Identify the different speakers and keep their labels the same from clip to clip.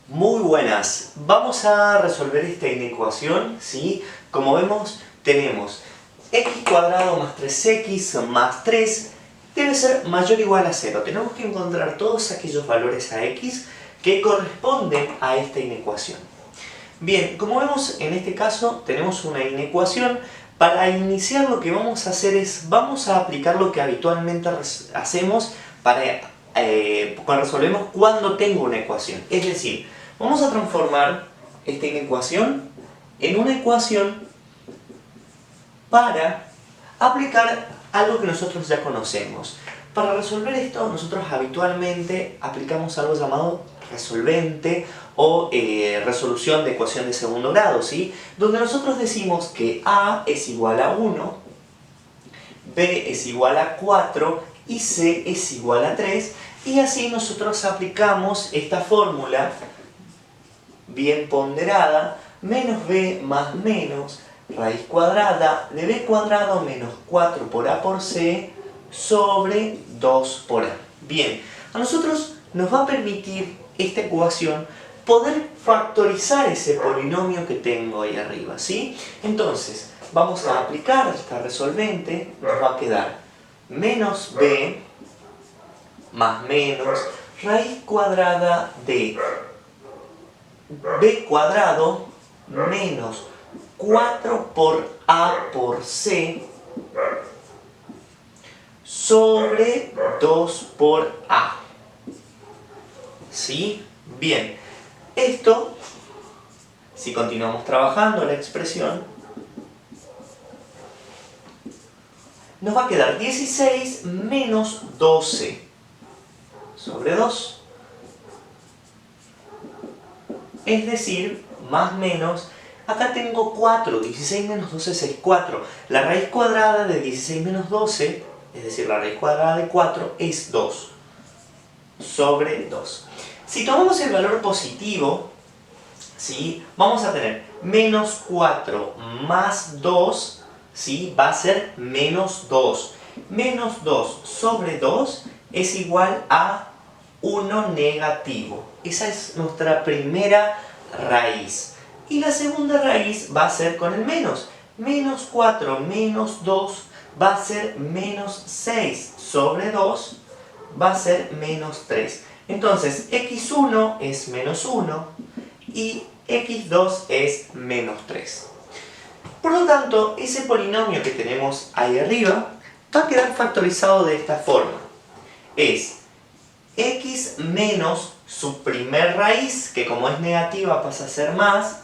Speaker 1: Muy buenas, vamos a resolver esta inecuación, ¿sí? Como vemos, tenemos x cuadrado más 3x más 3 debe ser mayor o igual a 0. Tenemos que encontrar todos aquellos valores a x que corresponden a esta inecuación. Bien, como vemos en este caso tenemos una inecuación. Para iniciar lo que vamos a hacer es, vamos a aplicar lo que habitualmente hacemos cuando resolvemos cuando tengo una ecuación. Es decir, vamos a transformar esta inecuación en una ecuación para aplicar algo que nosotros ya conocemos. Para resolver esto, nosotros habitualmente aplicamos algo llamado resolvente o resolución de ecuación de segundo grado, ¿sí? Donde nosotros decimos que A es igual a 1, B es igual a 4 y C es igual a 3, y así nosotros aplicamos esta fórmula bien ponderada, menos b más menos raíz cuadrada de b cuadrado menos 4 por a por c sobre 2 por a. Bien, a nosotros nos va a permitir esta ecuación poder factorizar ese polinomio que tengo ahí arriba, ¿sí? Entonces, vamos a aplicar esta resolvente, nos va a quedar menos b más menos raíz cuadrada de b cuadrado menos 4 por a por c sobre 2 por a. ¿Sí? Bien. Esto, si continuamos trabajando la expresión, nos va a quedar 16 menos 12 sobre 2. Es decir, más menos, acá tengo 4, 16 menos 12 es 4. La raíz cuadrada de 16 menos 12, es decir, la raíz cuadrada de 4, es 2 sobre 2. Si tomamos el valor positivo, ¿sí? Vamos a tener menos 4 más 2, ¿sí? Va a ser menos 2. Menos 2 sobre 2 es igual a 1 negativo. Esa es nuestra primera raíz. Y la segunda raíz va a ser con el menos. Menos 4 menos 2 va a ser menos 6 sobre 2 va a ser menos 3. Entonces, x1 es menos 1 y x2 es menos 3. Por lo tanto, ese polinomio que tenemos ahí arriba va a quedar factorizado de esta forma. Es x menos su primer raíz, que como es negativa pasa a ser más,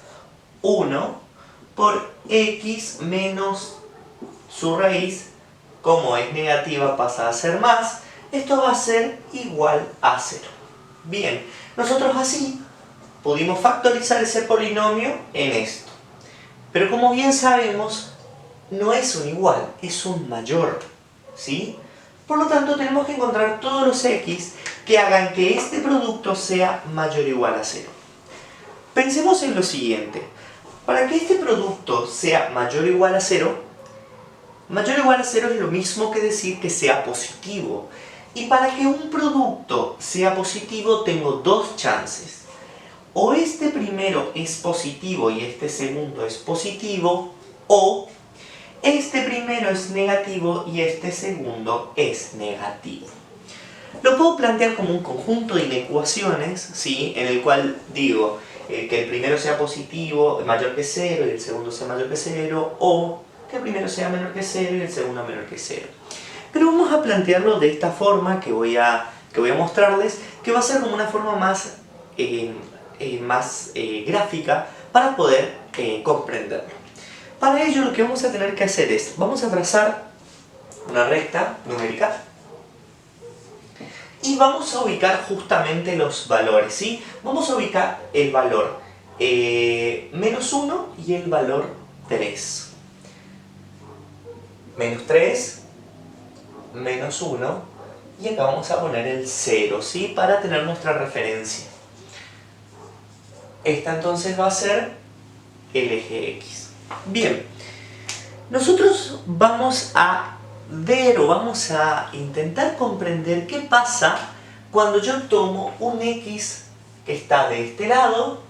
Speaker 1: 1, por x menos su raíz, como es negativa pasa a ser más, esto va a ser igual a 0. Bien, nosotros así pudimos factorizar ese polinomio en esto. Pero como bien sabemos, no es un igual, es un mayor, ¿sí? Por lo tanto, tenemos que encontrar todos los x que hagan que este producto sea mayor o igual a 0. Pensemos en lo siguiente. Para que este producto sea mayor o igual a 0, mayor o igual a 0 es lo mismo que decir que sea positivo. Y para que un producto sea positivo tengo dos chances. O este primero es positivo y este segundo es positivo, o este primero es negativo y este segundo es negativo. Lo puedo plantear como un conjunto de inecuaciones, ¿sí? En el cual digo que el primero sea positivo, mayor que 0, y el segundo sea mayor que 0, o que el primero sea menor que 0 y el segundo menor que 0. Pero vamos a plantearlo de esta forma que voy a mostrarles, que va a ser como una forma más gráfica para poder comprenderlo. Para ello lo que vamos a tener que hacer es, vamos a trazar una recta numérica y vamos a ubicar justamente los valores, ¿sí? Vamos a ubicar el valor menos 1 y el valor 3. Menos 3, menos 1, y acá vamos a poner el 0, ¿sí? Para tener nuestra referencia. Esta entonces va a ser el eje X. Bien, nosotros vamos a ver o vamos a intentar comprender qué pasa cuando yo tomo un X que está de este lado,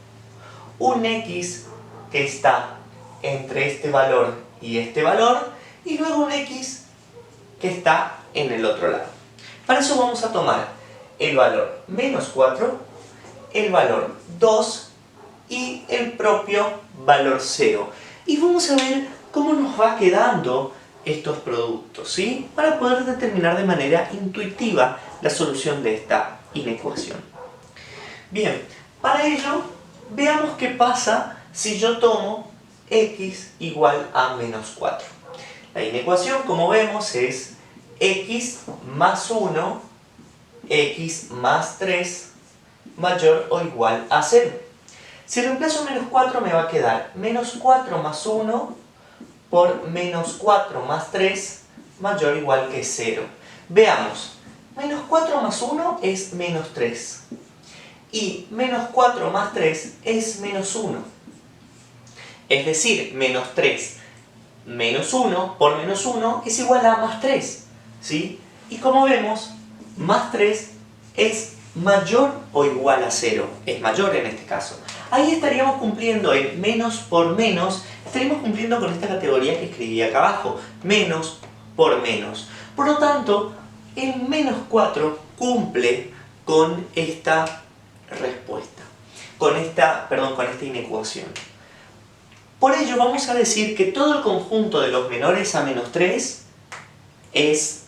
Speaker 1: un x que está entre este valor y este valor, y luego un x que está en el otro lado. Para eso vamos a tomar el valor menos 4, el valor 2 y el propio valor 0. Y vamos a ver cómo nos va quedando estos productos, ¿sí? Para poder determinar de manera intuitiva la solución de esta inecuación. Bien, para ello, veamos qué pasa si yo tomo x igual a menos 4. La inecuación, como vemos, es x más 1, x más 3, mayor o igual a 0. Si reemplazo menos 4 me va a quedar menos 4 más 1 por menos 4 más 3 mayor o igual que 0. Veamos, menos 4 más 1 es menos 3 y menos 4 más 3 es menos 1. Es decir, menos 3 menos 1 por menos 1 es igual a más 3, ¿sí? Y como vemos, más 3 es mayor o igual a 0, es mayor en este caso. Ahí estaríamos cumpliendo en menos por menos, estaríamos cumpliendo con esta categoría que escribí acá abajo, menos por menos. Por lo tanto, el menos 4 cumple con esta respuesta, con esta inecuación. Por ello vamos a decir que todo el conjunto de los menores a menos 3 es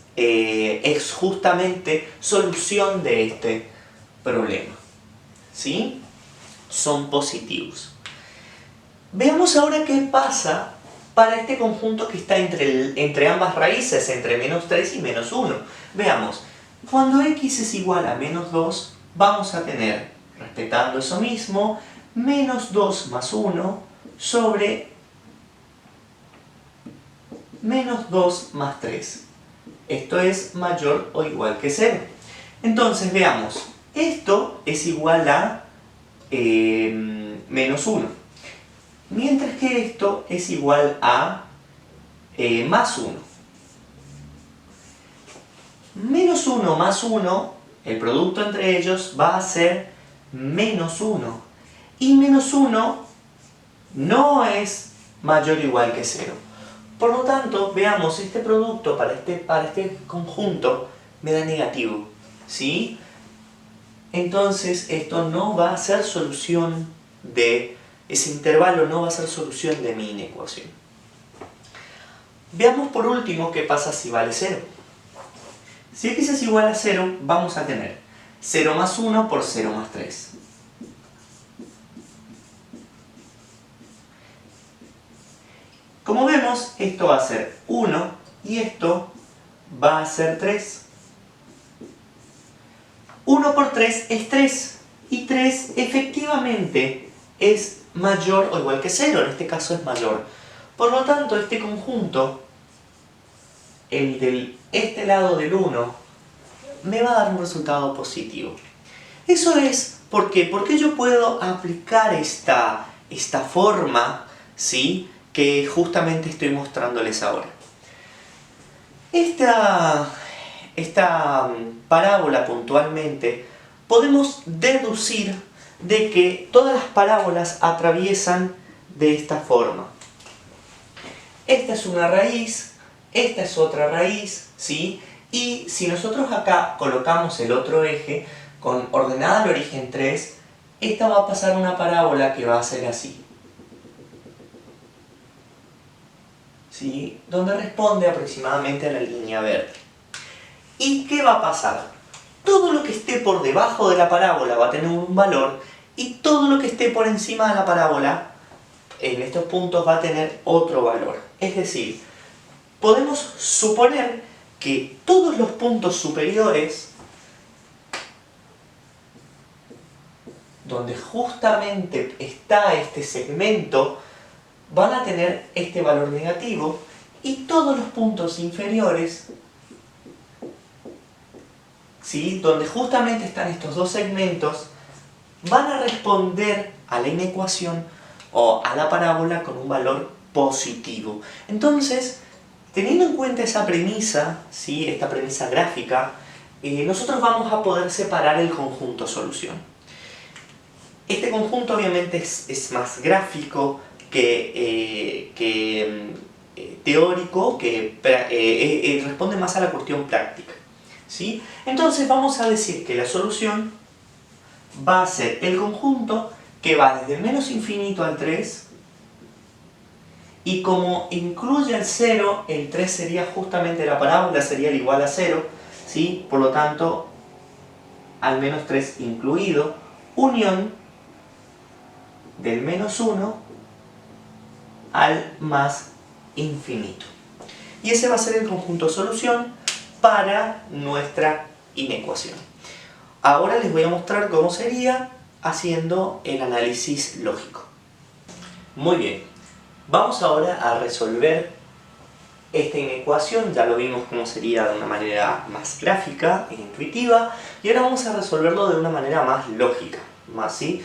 Speaker 1: justamente solución de este problema, ¿sí? Son positivos. Veamos ahora qué pasa para este conjunto que está entre ambas raíces, entre menos 3 y menos 1. Veamos, cuando x es igual a menos 2, vamos a tener, respetando eso mismo, menos 2 más 1 sobre menos 2 más 3. Esto es mayor o igual que 0. Entonces, veamos, esto es igual a menos 1. Mientras que esto es igual a más 1. Menos 1 más 1, el producto entre ellos va a ser menos 1. Y menos 1 no es mayor o igual que 0. Por lo tanto, veamos, este producto para este conjunto me da negativo, ¿sí? Entonces, esto no va a ser solución de ese intervalo, no va a ser solución de mi inecuación. Veamos por último qué pasa si vale 0. Si x es igual a 0, vamos a tener 0 más 1 por 0 más 3. Como vemos, esto va a ser 1 y esto va a ser 3. 1 por 3 es 3 y 3 efectivamente es mayor o igual que 0, en este caso es mayor. Por lo tanto, este conjunto, el de este lado del 1, me va a dar un resultado positivo. Eso es, ¿por qué? Porque yo puedo aplicar esta forma, ¿sí?, que justamente estoy mostrándoles ahora. Esta parábola puntualmente podemos deducir de que todas las parábolas atraviesan de esta forma. Esta es una raíz, esta es otra raíz, ¿sí? Y si nosotros acá colocamos el otro eje con ordenada al origen 3, esta va a pasar una parábola que va a ser así, ¿sí?, donde responde aproximadamente a la línea verde. ¿Y qué va a pasar? Todo lo que esté por debajo de la parábola va a tener un valor y todo lo que esté por encima de la parábola en estos puntos va a tener otro valor. Es decir, podemos suponer que todos los puntos superiores, donde justamente está este segmento, van a tener este valor negativo y todos los puntos inferiores, ¿sí?, donde justamente están estos dos segmentos, van a responder a la inecuación o a la parábola con un valor positivo. Entonces, teniendo en cuenta esa premisa, ¿sí?, esta premisa gráfica, nosotros vamos a poder separar el conjunto solución. Este conjunto obviamente es más gráfico que teórico, que responde más a la cuestión práctica, ¿sí? Entonces vamos a decir que la solución va a ser el conjunto que va desde el menos infinito al 3, y como incluye el 0, el 3 sería justamente la parábola, sería el igual a 0, ¿sí? Por lo tanto, al menos 3 incluido, unión del menos 1 al más infinito. Y ese va a ser el conjunto solución para nuestra inecuación. Ahora les voy a mostrar cómo sería haciendo el análisis lógico. Muy bien, vamos ahora a resolver esta inecuación. Ya lo vimos cómo sería de una manera más gráfica e intuitiva, y ahora vamos a resolverlo de una manera más lógica, ¿sí?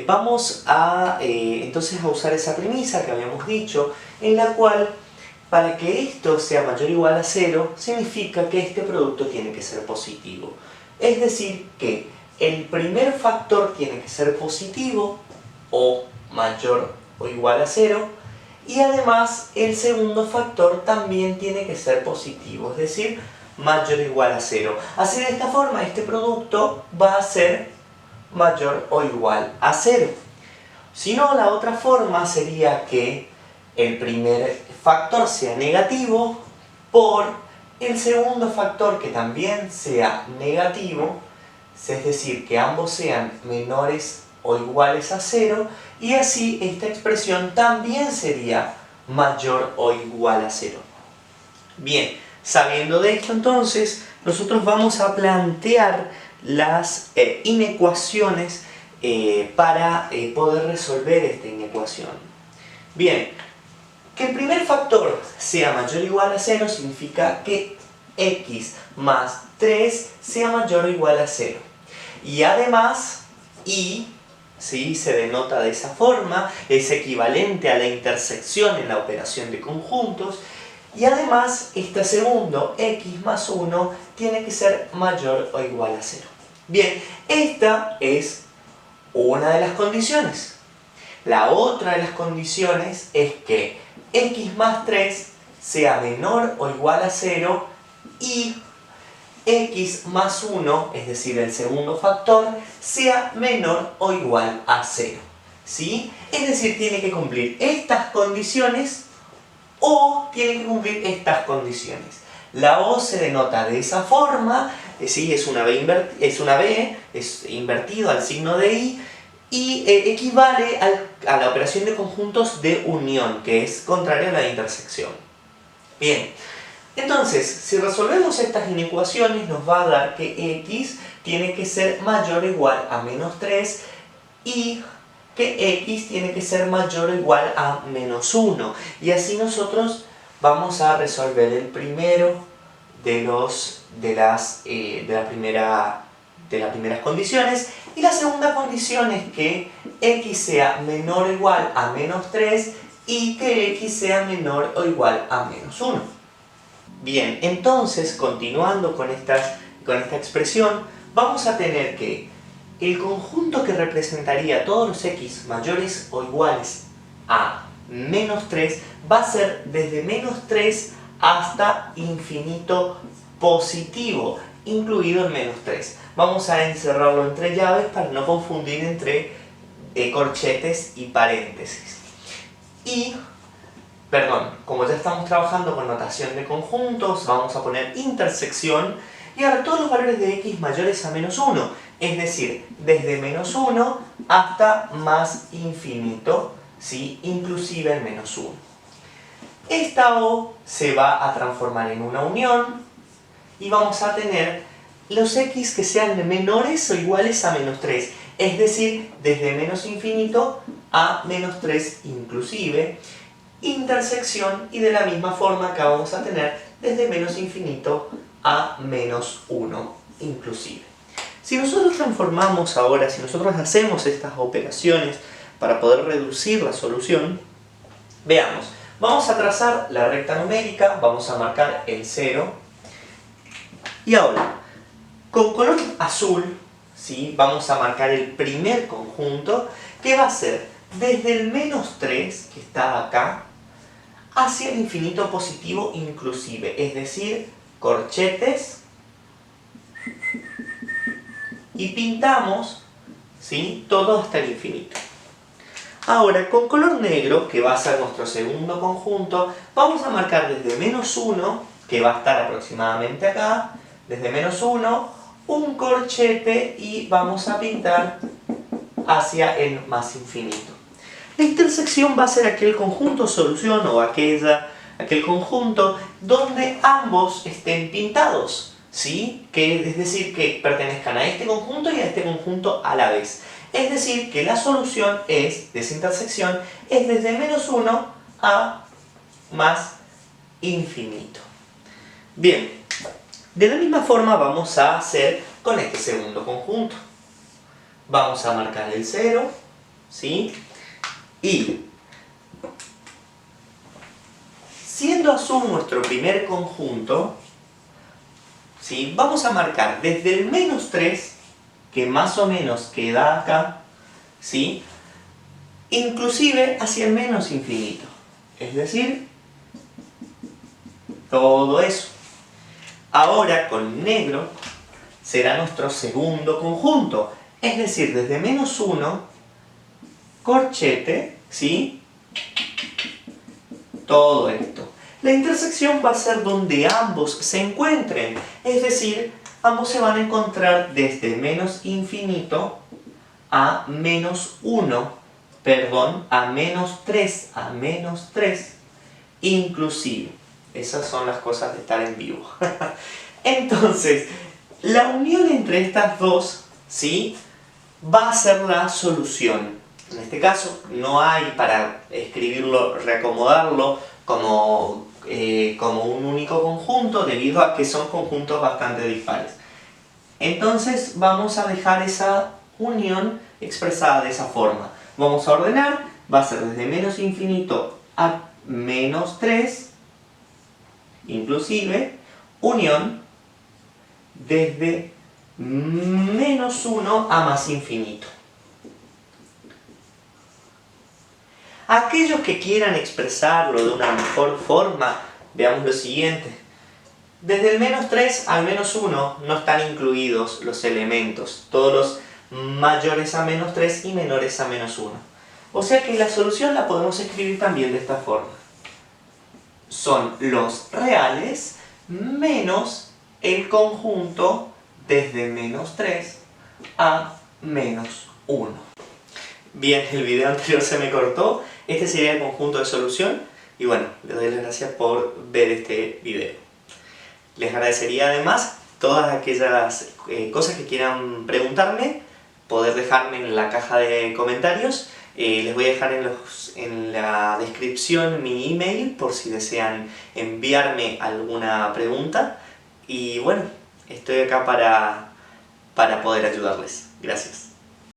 Speaker 1: Vamos a entonces a usar esa premisa que habíamos dicho, en la cual para que esto sea mayor o igual a 0, significa que este producto tiene que ser positivo. Es decir, que el primer factor tiene que ser positivo o mayor o igual a 0, y además el segundo factor también tiene que ser positivo, es decir, mayor o igual a 0. Así, de esta forma, este producto va a ser mayor o igual a 0. Si no, la otra forma sería que el primer factor sea negativo por el segundo factor que también sea negativo, es decir, que ambos sean menores o iguales a 0, y así esta expresión también sería mayor o igual a 0. Bien, sabiendo de esto, entonces nosotros vamos a plantear las inecuaciones para poder resolver esta inecuación. Bien, que el primer factor sea mayor o igual a 0 significa que x más 3 sea mayor o igual a 0. Y además, y ¿sí? Se denota de esa forma, es equivalente a la intersección en la operación de conjuntos. Y además, este segundo, x más 1, tiene que ser mayor o igual a 0. Bien, esta es una de las condiciones. La otra de las condiciones es que x más 3 sea menor o igual a 0 y x más 1, es decir, el segundo factor, sea menor o igual a 0. ¿Sí? Es decir, tiene que cumplir estas condiciones o tiene que cumplir estas condiciones. La O se denota de esa forma, ¿sí? es una B, es invertido al signo de I, y equivale a la operación de conjuntos de unión, que es contraria a la de intersección. Bien, entonces, si resolvemos estas inecuaciones, nos va a dar que x tiene que ser mayor o igual a menos 3 y que x tiene que ser mayor o igual a menos 1. Y así nosotros vamos a resolver el primero de las primeras condiciones. Y la segunda condición es que x sea menor o igual a menos 3 y que x sea menor o igual a menos 1. Bien, entonces, continuando con esta expresión, vamos a tener que el conjunto que representaría todos los x mayores o iguales a menos 3 va a ser desde menos 3 hasta infinito positivo, incluido el menos 3. Vamos a encerrarlo entre llaves para no confundir entre corchetes y paréntesis. Y, perdón, como ya estamos trabajando con notación de conjuntos, vamos a poner intersección y ahora todos los valores de x mayores a menos 1, es decir, desde menos 1 hasta más infinito, ¿sí? Inclusive el menos 1. Esta O se va a transformar en una unión y vamos a tener los x que sean menores o iguales a menos 3, es decir, desde menos infinito a menos 3 inclusive, intersección, y de la misma forma acá vamos a tener desde menos infinito a menos 1 inclusive. Si nosotros transformamos ahora, si nosotros hacemos estas operaciones para poder reducir la solución, veamos, vamos a trazar la recta numérica, vamos a marcar el 0, y ahora, con color azul, ¿sí? Vamos a marcar el primer conjunto, que va a ser desde el menos 3, que está acá, hacia el infinito positivo inclusive, es decir, corchetes, y pintamos, ¿sí? Todo hasta el infinito. Ahora, con color negro, que va a ser nuestro segundo conjunto, vamos a marcar desde menos 1, que va a estar aproximadamente acá, desde menos 1, un corchete y vamos a pintar hacia el más infinito. La intersección va a ser aquel conjunto solución o aquel conjunto donde ambos estén pintados, ¿sí? Es decir, que pertenezcan a este conjunto y a este conjunto a la vez. Es decir, que la solución de esa intersección es desde menos 1 a más infinito. Bien, de la misma forma vamos a hacer con este segundo conjunto. Vamos a marcar el 0, ¿sí? Y siendo azul nuestro primer conjunto, ¿sí? Vamos a marcar desde el menos 3, que más o menos queda acá, ¿sí? Inclusive hacia el menos infinito. Es decir, todo eso. Ahora con negro será nuestro segundo conjunto. Es decir, desde menos 1, corchete, ¿sí? Todo esto. La intersección va a ser donde ambos se encuentren. Es decir, ambos se van a encontrar desde menos infinito a menos 1, perdón, a menos 3, inclusive. Esas son las cosas de estar en vivo. Entonces, la unión entre estas dos, ¿sí? Va a ser la solución. En este caso, no hay para escribirlo, reacomodarlo como un único conjunto, debido a que son conjuntos bastante dispares. Entonces, vamos a dejar esa unión expresada de esa forma. Vamos a ordenar, va a ser desde menos infinito a menos 3, inclusive, unión desde menos 1 a más infinito. Aquellos que quieran expresarlo de una mejor forma, veamos lo siguiente. Desde el menos 3 al menos 1 no están incluidos los elementos, todos los mayores a menos 3 y menores a menos 1. O sea que la solución la podemos escribir también de esta forma. Son los reales menos el conjunto desde menos 3 a menos 1. Bien, el video anterior se me cortó. Este sería el conjunto de solución. Y bueno, les doy las gracias por ver este video. Les agradecería además todas aquellas cosas que quieran preguntarme, poder dejarme en la caja de comentarios. Les voy a dejar en la descripción mi email por si desean enviarme alguna pregunta. Y bueno, estoy acá para poder ayudarles. Gracias.